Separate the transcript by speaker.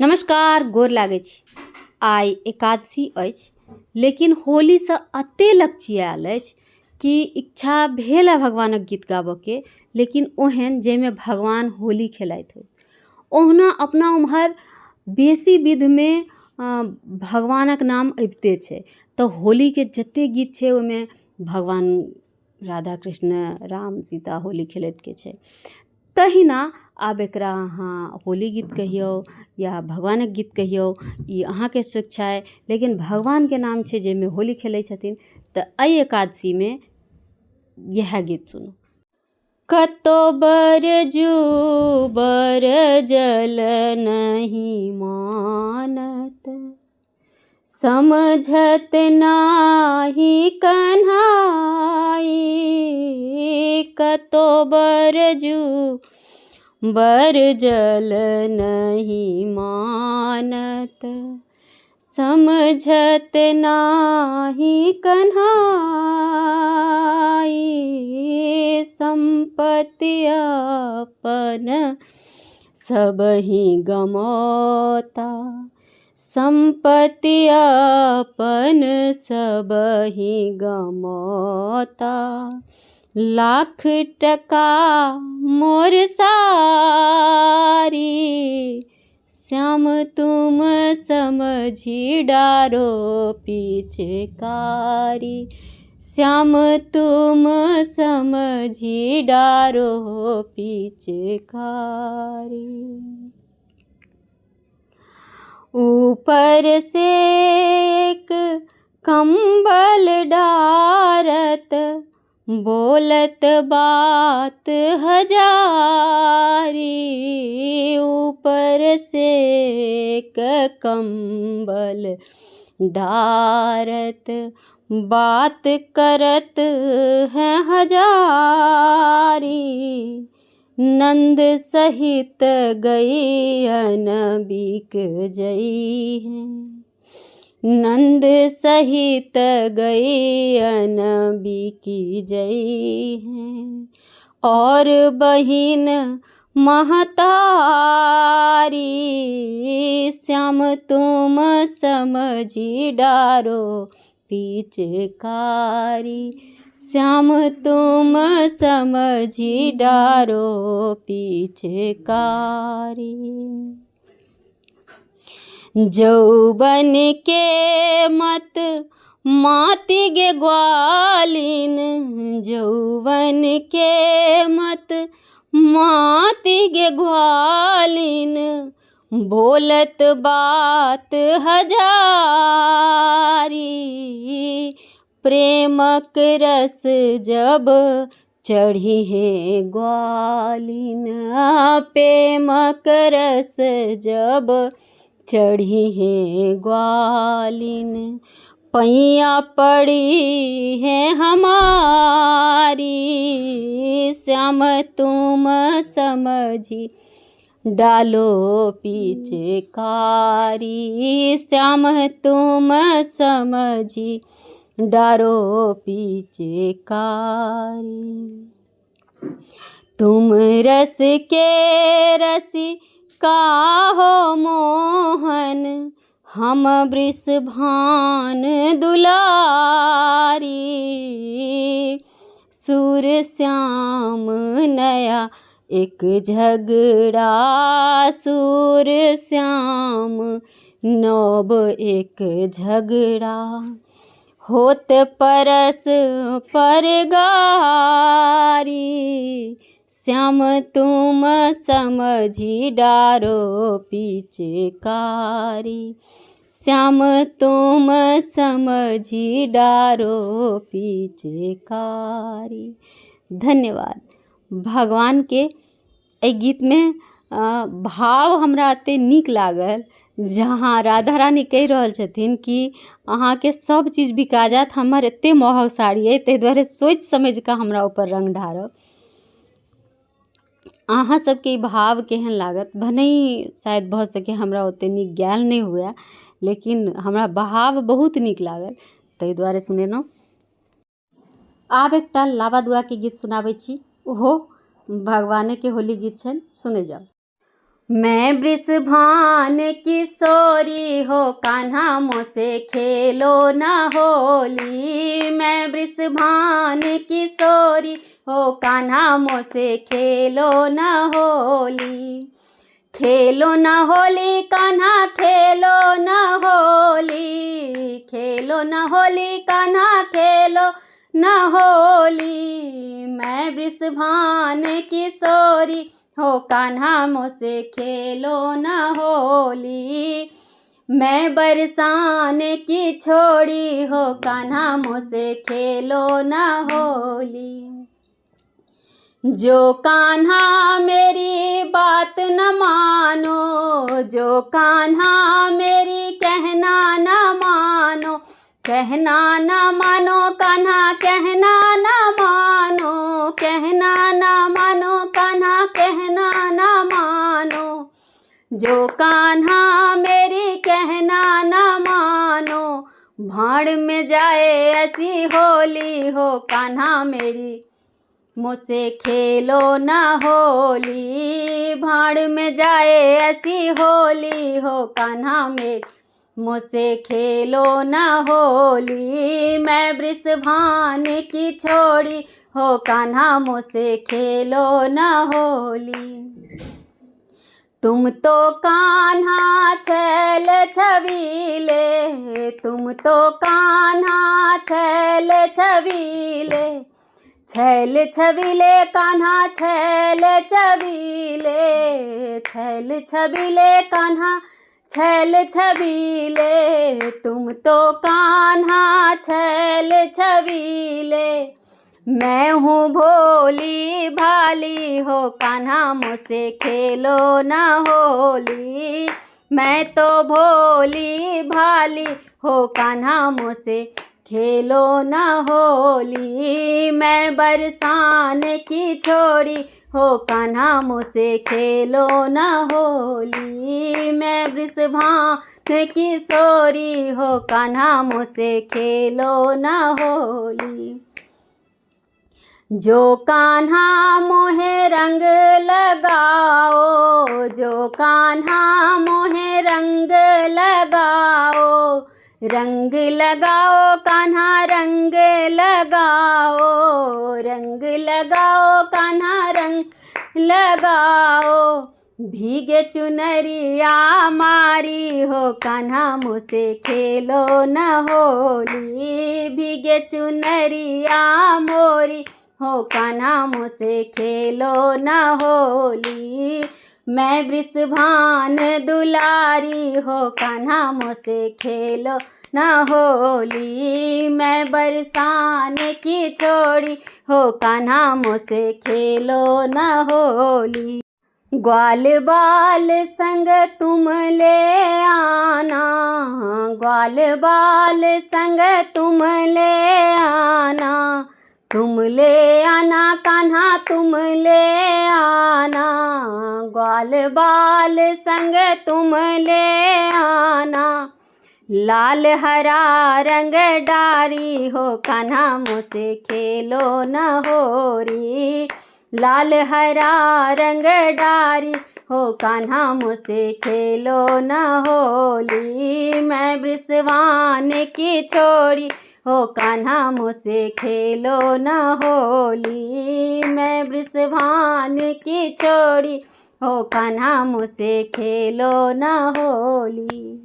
Speaker 1: नमस्कार, गोर लागै छी। आइ एकादशी अछि, लेकिन होलीसँ एतेक लचियायल अछि कि इच्छा भेल है भगवानक गीत गाबऽके, लेकिन ओहन जाहिमे भगवान होली खेलाइत होइ। ओहुना अपना उम्हर बेसी विधमे भगवानक नाम अबिते छै, तऽ होलीके जतेक गीत छै ओहिमे भगवान राधा कृष्ण राम सीता होली खेलैतके छै। तहिना आब एकरा अहाँ होली गीत कहियौ या भगवानक गीत कहियौ, ई अहाँके स्वेच्छा अइ, लेकिन भगवानके नाम छै जाहिमे होली खेलै छथिन। तऽ एहि एकादशीमे इएह गीत सुनू। कतो बरजू बर जल नहीं मानत, समझत नाही कन्हाई। कतो बरजू बर जल नहीं मानत, समझत नाही कन्हाई। संपत्ति अपन सबहि गमौता, संपत्ति अपन सबहि गमौता। लाख टका मोर सारी, श्याम तुम समझी डारो पिचकारी। श्याम तुम समझी डारो पिचकारी। ऊपर से एक कंबल डारत, बोलत बात हजारी। ऊपर से एक कंबल डारत, बात करत है हजारी। नंद सहित गईयन बिक जई हैं, नंद सहित गईयन बिकी जई हैं। और बहिन महतारी, श्याम तुम समझी डारो पिचकारी। श्याम तुम समझी डारो पिचकारी। जौवन के मत माति गे ग्वालिन, जौवन के मत माति गे ग्वालिन। बोलत बात हजारी, प्रेमक रस जब चढ़ी है ग्वालिन। प्रेमक रस जब चढ़ी है ग्वालिन, पैया पड़ी है हमारी। श्याम तुम समझी डालो पिचकारी। श्याम तुम समझी डारो पिचकारी। तुम रस के रसी काहो मोहन, हम वृषभान दुलारी। सूर श्याम नया एक झगड़ा, सूर श्याम नव एक झगड़ा। होत परस पर गारी, श्याम तुम समझी डारो पिचकारी। श्याम तुम समझी डारो पिचकारी। धन्यवाद। भगवान के एहि गीतमे भाव हमरा एते नीक लागल, जहाँ राधा रानी कहि रहल छथिन कि अहाँके सब चीज बिका जायत, हमर एते महग साड़ी अइ, ताहि दुआरे सोचि समझि कऽ हमरा ऊपर रंग ढारब। अहाँ सबके भाव केहन लागत भने शायद भऽ सके हमरा ओते नीक गायल नहि हुए, लेकिन हमरा भाव बहुत नीक लागल, ताहि दुआरे सुनेलहुँ। आब एकटा लाबा दुआ के गीत सुनाबै छी, ओहो भगवाने के होली गीत छनि, सुने जाओ। मैं वृषभान किशोरी हो कान्हा मुझसे खेलो न होली। मैं वृषभान किशोरी हो कान्हा मुझसे खेलो न होली। खेलो न होली कान्हा खेलो न होली। खेलो न होली कान्हा खेलो न होली। मैं वृषभान किशोरी हो कान्हा मुझसे खेलो न होली। मैं बरसान की छोड़ी हो कान्हा मुझसे खेलो न होली। जो कान्हा मेरी बात न मानो, जो कान्हा मेरी कहना न मानो, कहना न मानो कान्हा कहना न मानो, कहना न मानो कान्हा कहना न मानो। जो कान्हा मेरी कहना न मानो, भाड़ में जाए ऐसी होली हो कान्हा मेरी मुझसे खेलो न होली। भाड़ में जाए ऐसी होली हो कान्हा मेरी मुझसे खेलो न होली। मैं वृषभान की छोड़ी हो कान्हा मुझसे खेलो न होली। तुम तो कान्हा छैल छबीले, तुम तो कान्हा छैल छबीले, छैल छबीले कान्हा छैल छबीले, छैल छबीले कान्हा छैल छबीले। तुम तो कान्हा छैल छबीले। मैं हूँ भोली भाली हो कान्हा मुझसे खेलो न होली। मैं तो भोली भाली हो कान्हा मुझसे खेलो न होली। मैं बरसान की छोड़ी हो कान्हा मुझसे खेलो न होली। मैं वृषभान किशोरी हो कान्हा मुझसे खेलो न होली। जो कान्हा मोहे रंग लगाओ, जो कान्हा मोहे रंग लगाओ, रंग लगाओ कान्हा रंग लगाओ, रंग लगाओ कान्हा रंग लगाओ। भीगे चुनरिया मारी हो कान्हा मुझसे खेलो न होली। भीगे चुनरिया मोरी हो कान्हा मुझसे खेलो न होली। मैं वृषभान दुलारी हो कान्हा मुझसे खेलो न होली। मैं बरसान की छोड़ी हो कान्हा मुझसे खेलो न होली। ग्वाल बाल संग तुम ले आना, ग्वाल बाल संग तुम ले आना, तुम ले आना कान्हा तुम ले आना। ग्वाल बाल संग तुम ले आना। लाल हरा रंग डारी हो कान्हा मुझसे खेलो न होरी। लाल हरा रंग डारी हो कान्हा मुझसे खेलो न होली। मैं वृषभान की छोड़ी हो कान्हा मुझसे खेलो न होली। मैं वृषभान की छोड़ी हो कान्हा मुझसे खेलो न होली।